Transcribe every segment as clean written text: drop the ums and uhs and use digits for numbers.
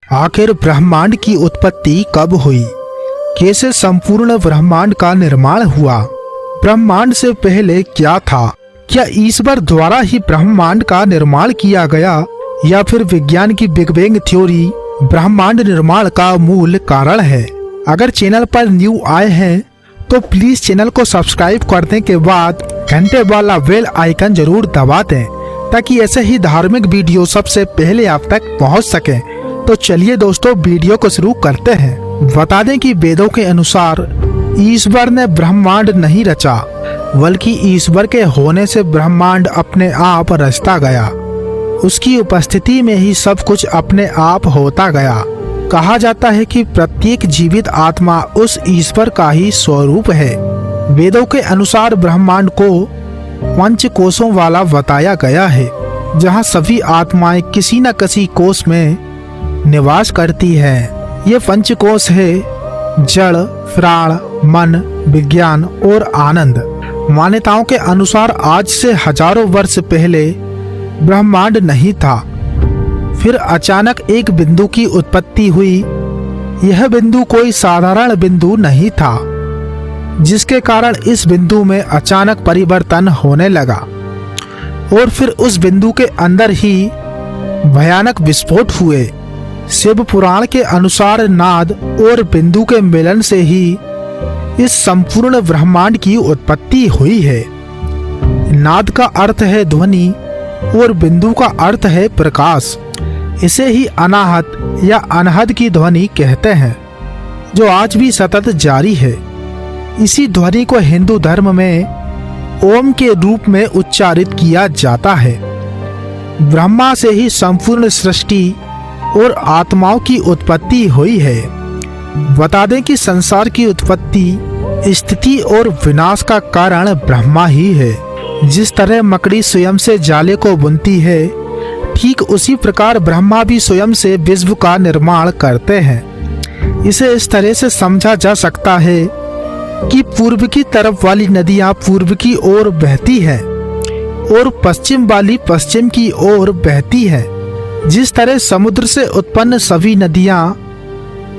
आखिर ब्रह्मांड की उत्पत्ति कब हुई? कैसे संपूर्ण ब्रह्मांड का निर्माण हुआ? ब्रह्मांड से पहले क्या था? क्या ईश्वर द्वारा ही ब्रह्मांड का निर्माण किया गया या फिर विज्ञान की बिग बैंग थ्योरी ब्रह्मांड निर्माण का मूल कारण है? अगर चैनल पर न्यू आए हैं तो प्लीज चैनल को सब्सक्राइब करने के बाद घंटे वाला बेल आइकन जरूर दबा दें ताकि ऐसे ही धार्मिक वीडियो सबसे पहले आप तक पहुंच सके। तो चलिए दोस्तों वीडियो को शुरू करते हैं। बता दें कि वेदों के अनुसार ईश्वर ने ब्रह्मांड नहीं रचा बल्कि ईश्वर के होने से ब्रह्मांड अपने आप रचता गया। उसकी उपस्थिति में ही सब कुछ अपने आप होता गया। कहा जाता है कि प्रत्येक जीवित आत्मा उस ईश्वर का ही स्वरूप है। वेदों के अनुसार ब्रह्मांड को पंच कोशों वाला बताया गया है, जहां सभी आत्माएं किसी न किसी कोश में निवास करती हैं। ये पंचकोश है जड़, प्राण, मन, विज्ञान और आनंद। मान्यताओं के अनुसार आज से हजारों वर्ष पहले ब्रह्मांड नहीं था, फिर अचानक एक बिंदु की उत्पत्ति हुई। यह बिंदु कोई साधारण बिंदु नहीं था, जिसके कारण इस बिंदु में अचानक परिवर्तन होने लगा और फिर उस बिंदु के अंदर ही भयानक विस्फोट हुए। शिव पुराण के अनुसार नाद और बिंदु के मिलन से ही इस संपूर्ण ब्रह्मांड की उत्पत्ति हुई है। नाद का अर्थ है ध्वनि और बिंदु का अर्थ है प्रकाश। इसे ही अनाहत या अनहद की ध्वनि कहते हैं, जो आज भी सतत जारी है। इसी ध्वनि को हिंदू धर्म में ओम के रूप में उच्चारित किया जाता है। ब्रह्मा से ही संपूर्ण सृष्टि और आत्माओं की उत्पत्ति हुई है। बता दें कि संसार की उत्पत्ति, स्थिति और विनाश का कारण ब्रह्मा ही है। जिस तरह मकड़ी स्वयं से जाले को बुनती है, ठीक उसी प्रकार ब्रह्मा भी स्वयं से विश्व का निर्माण करते हैं। इसे इस तरह से समझा जा सकता है कि पूर्व की तरफ वाली नदियां पूर्व की ओर बहती हैं और पश्चिम वाली पश्चिम की ओर बहती हैं। जिस तरह समुद्र से उत्पन्न सभी नदियां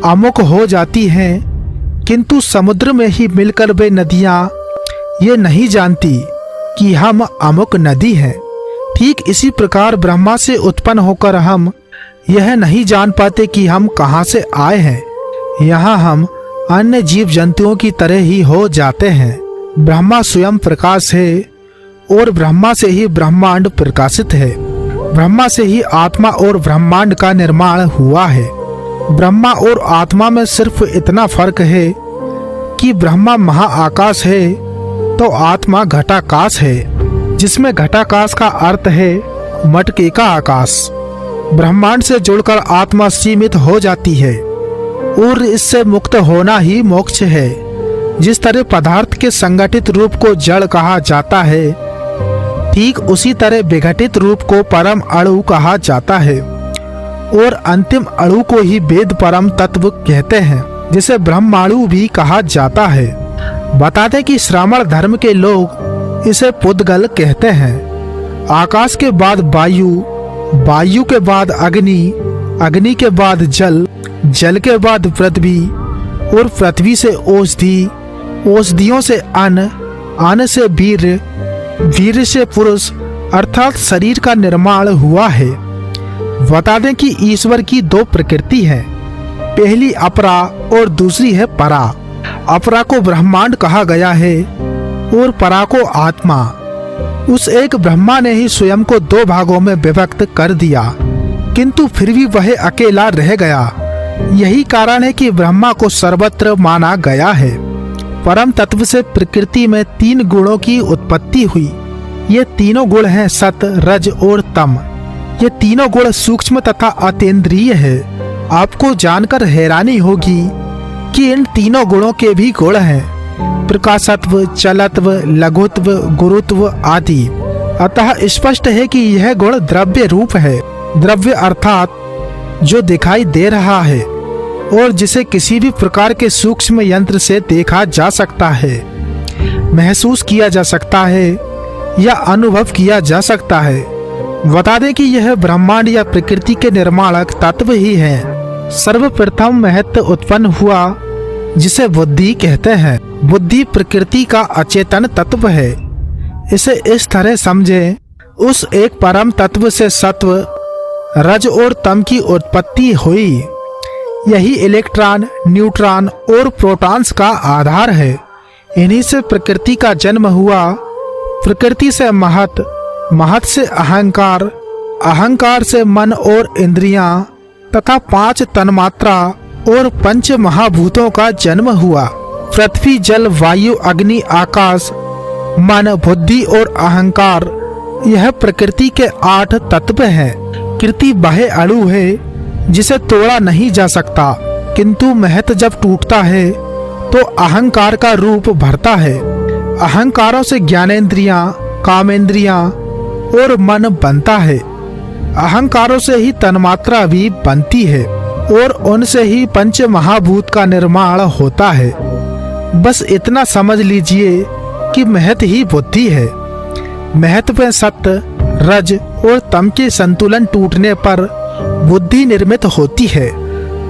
अमुक हो जाती हैं, किंतु समुद्र में ही मिलकर वे नदियां ये नहीं जानती कि हम अमुक नदी हैं, ठीक इसी प्रकार ब्रह्मा से उत्पन्न होकर हम यह नहीं जान पाते कि हम कहां से आए हैं। यहाँ हम अन्य जीव जंतुओं की तरह ही हो जाते हैं। ब्रह्मा स्वयं प्रकाश है और ब्रह्मा से ही ब्रह्मांड प्रकाशित है। ब्रह्मा से ही आत्मा और ब्रह्मांड का निर्माण हुआ है। ब्रह्मा और आत्मा में सिर्फ इतना फर्क है कि ब्रह्मा महाआकाश है तो आत्मा घटाकाश है, जिसमें घटाकाश का अर्थ है मटके का आकाश। ब्रह्मांड से जुड़कर आत्मा सीमित हो जाती है और इससे मुक्त होना ही मोक्ष है। जिस तरह पदार्थ के संगठित रूप को जड़ कहा जाता है, ठीक उसी तरह विघटित रूप को परम अणु कहा जाता है और अंतिम अणु को ही वेद परम तत्व कहते हैं, जिसे ब्रह्माणु भी कहा जाता है। बता दें कि श्रावण धर्म के लोग इसे पुद्गल कहते हैं। आकाश के बाद वायु, वायु के बाद अग्नि, अग्नि के बाद जल, जल के बाद पृथ्वी और पृथ्वी से औषधि, औषधियों से अन्न, अन्न से वीर, वीर से पुरुष अर्थात शरीर का निर्माण हुआ है। बता दें कि ईश्वर की दो प्रकृति है, पहली अपरा और दूसरी है परा। अपरा को ब्रह्मांड कहा गया है और परा को आत्मा। उस एक ब्रह्मा ने ही स्वयं को दो भागों में विभक्त कर दिया, किंतु फिर भी वह अकेला रह गया। यही कारण है कि ब्रह्मा को सर्वत्र माना गया है। परम तत्व से प्रकृति में तीन गुणों की उत्पत्ति हुई। ये तीनों गुण हैं सत, रज और तम। ये तीनों गुण सूक्ष्म तथा अतीन्द्रिय है। आपको जानकर हैरानी होगी कि इन तीनों गुणों के भी गुण हैं, प्रकाशत्व, चलत्व, लघुत्व, गुरुत्व आदि। अतः स्पष्ट है कि यह गुण द्रव्य रूप है। द्रव्य अर्थात जो दिखाई दे रहा है और जिसे किसी भी प्रकार के सूक्ष्म यंत्र से देखा जा सकता है, महसूस किया जा सकता है या अनुभव किया जा सकता है। बता दें कि यह ब्रह्मांड या प्रकृति के निर्माणक तत्व ही हैं। सर्वप्रथम महत्व उत्पन्न हुआ जिसे बुद्धि कहते हैं। बुद्धि प्रकृति का अचेतन तत्व है। इसे इस तरह समझे, उस एक परम तत्व से सत्व, रज और तम की उत्पत्ति हुई। यही इलेक्ट्रॉन, न्यूट्रॉन और प्रोटॉन्स का आधार है। इन्हीं से प्रकृति का जन्म हुआ। प्रकृति से महत, महत से अहंकार, अहंकार से मन और इंद्रियां तथा 5 तन्मात्रा और 5 महाभूतों का जन्म हुआ। पृथ्वी, जल, वायु, अग्नि, आकाश, मन, बुद्धि और अहंकार, यह प्रकृति के 8 तत्व हैं। कृति बाह्य अणु है जिसे तोड़ा नहीं जा सकता, किंतु महत जब टूटता है तो अहंकार का रूप भरता है। अहंकारों से ज्ञानेंद्रियां, कामेंद्रियां और मन बनता है। अहंकारों से ही तन्मात्रा भी बनती है और उनसे ही 5 महाभूत का निर्माण होता है। बस इतना समझ लीजिए कि महत ही बुद्धि है। महत में सत्य, रज और तम के संतुलन टूटने पर बुद्धि निर्मित होती है।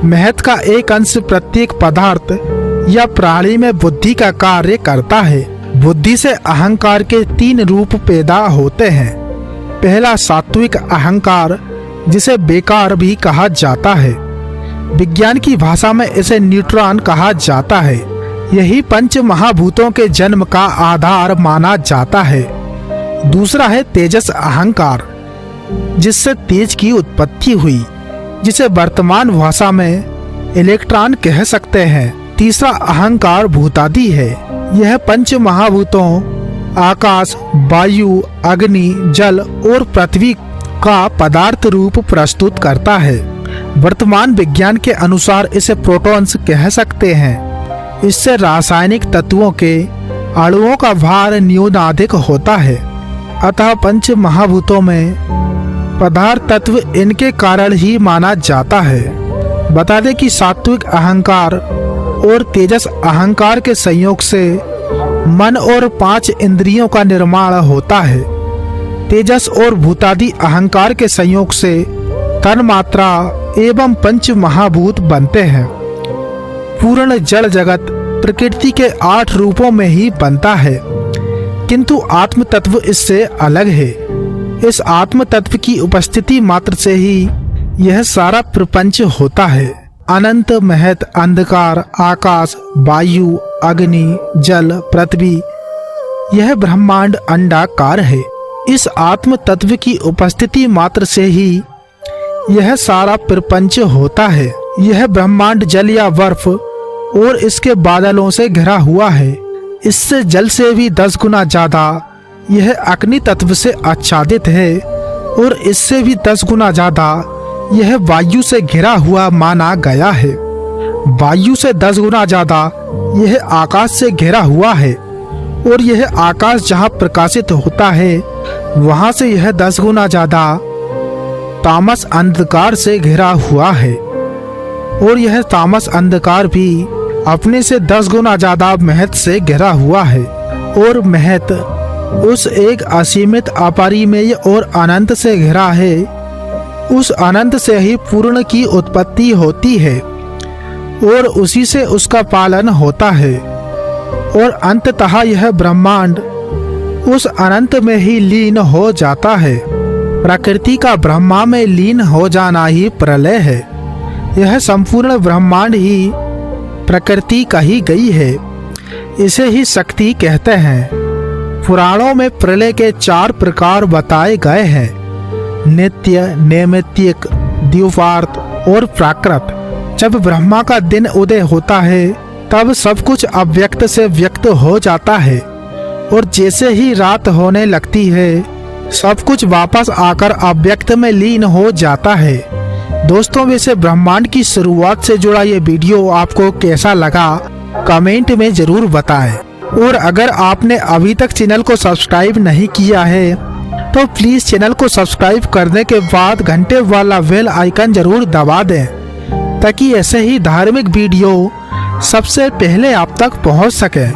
महत का एक अंश प्रत्येक पदार्थ या प्राणी में बुद्धि का कार्य करता है। बुद्धि से अहंकार के 3 रूप पैदा होते हैं। पहला सात्विक अहंकार, जिसे बेकार भी कहा जाता है। विज्ञान की भाषा में इसे न्यूट्रॉन कहा जाता है। यही 5 महाभूतों के जन्म का आधार माना जाता है। दूसरा है तेजस अहंकार, जिससे तेज की उत्पत्ति हुई, जिसे वर्तमान भाषा में इलेक्ट्रॉन कह सकते हैं। तीसरा अहंकार भूतादि है। यह 5 महाभूतों आकाश, वायु, अग्नि, जल और पृथ्वी का पदार्थ रूप प्रस्तुत करता है। वर्तमान विज्ञान के अनुसार इसे प्रोटॉन्स कह सकते हैं। इससे रासायनिक तत्वों के अणुओं का भार न्यूनाधिक होता है। अतः 5 महाभूतों में पदार्थ तत्व इनके कारण ही माना जाता है। बता दें कि सात्विक अहंकार और तेजस अहंकार के संयोग से मन और 5 इंद्रियों का निर्माण होता है। तेजस और भूतादि अहंकार के संयोग से तन्मात्रा एवं 5 महाभूत बनते हैं। पूर्ण जड़ जगत प्रकृति के 8 रूपों में ही बनता है, किंतु आत्म तत्व इससे अलग है। इस आत्म तत्व की उपस्थिति मात्र से ही यह सारा प्रपंच होता है। अनंत, महत, अंधकार, आकाश, वायु, अग्नि, जल, पृथ्वी, यह ब्रह्मांड अंडाकार है। इस आत्म तत्व की उपस्थिति मात्र से ही यह सारा प्रपंच होता है। यह ब्रह्मांड जल या बर्फ और इसके बादलों से घिरा हुआ है। इससे जल से भी 10 गुना ज्यादा यह अग्नि तत्व से आच्छादित है और इससे भी 10 गुना ज्यादा यह वायु से घिरा हुआ माना गया है। वायु से 10 गुना ज्यादा यह आकाश से घिरा हुआ है और यह आकाश जहाँ प्रकाशित होता है वहाँ से यह 10 गुना ज्यादा तामस अंधकार से घिरा हुआ है और यह तामस अंधकार भी अपने से 10 गुना ज्यादा महत से घिरा हुआ है। और महत उस एक असीमित, अपरिमेय और अनंत से घिरा है। उस अनंत से ही पूर्ण की उत्पत्ति होती है और उसी से उसका पालन होता है और अंततः यह ब्रह्मांड उस अनंत में ही लीन हो जाता है। प्रकृति का ब्रह्मा में लीन हो जाना ही प्रलय है। यह संपूर्ण ब्रह्मांड ही प्रकृति कही गई है। इसे ही शक्ति कहते हैं। पुराणों में प्रलय के 4 प्रकार बताए गए हैं: नित्य, नैमित्तिक, द्विपार्थ और प्राकृत। जब ब्रह्मा का दिन उदय होता है तब सब कुछ अव्यक्त से व्यक्त हो जाता है और जैसे ही रात होने लगती है सब कुछ वापस आकर अव्यक्त में लीन हो जाता है। दोस्तों, वैसे ब्रह्मांड की शुरुआत से जुड़ा ये वीडियो आपको कैसा लगा कमेंट में जरूर बताएं। और अगर आपने अभी तक चैनल को सब्सक्राइब नहीं किया है तो प्लीज चैनल को सब्सक्राइब करने के बाद घंटे वाला बेल आइकन जरूर दबा दें ताकि ऐसे ही धार्मिक वीडियो सबसे पहले आप तक पहुंच सके।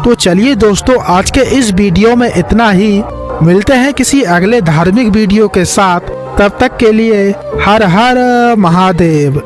तो चलिए दोस्तों, आज के इस वीडियो में इतना ही। मिलते हैं किसी अगले धार्मिक वीडियो के साथ। तब तक के लिए हर हर महादेव।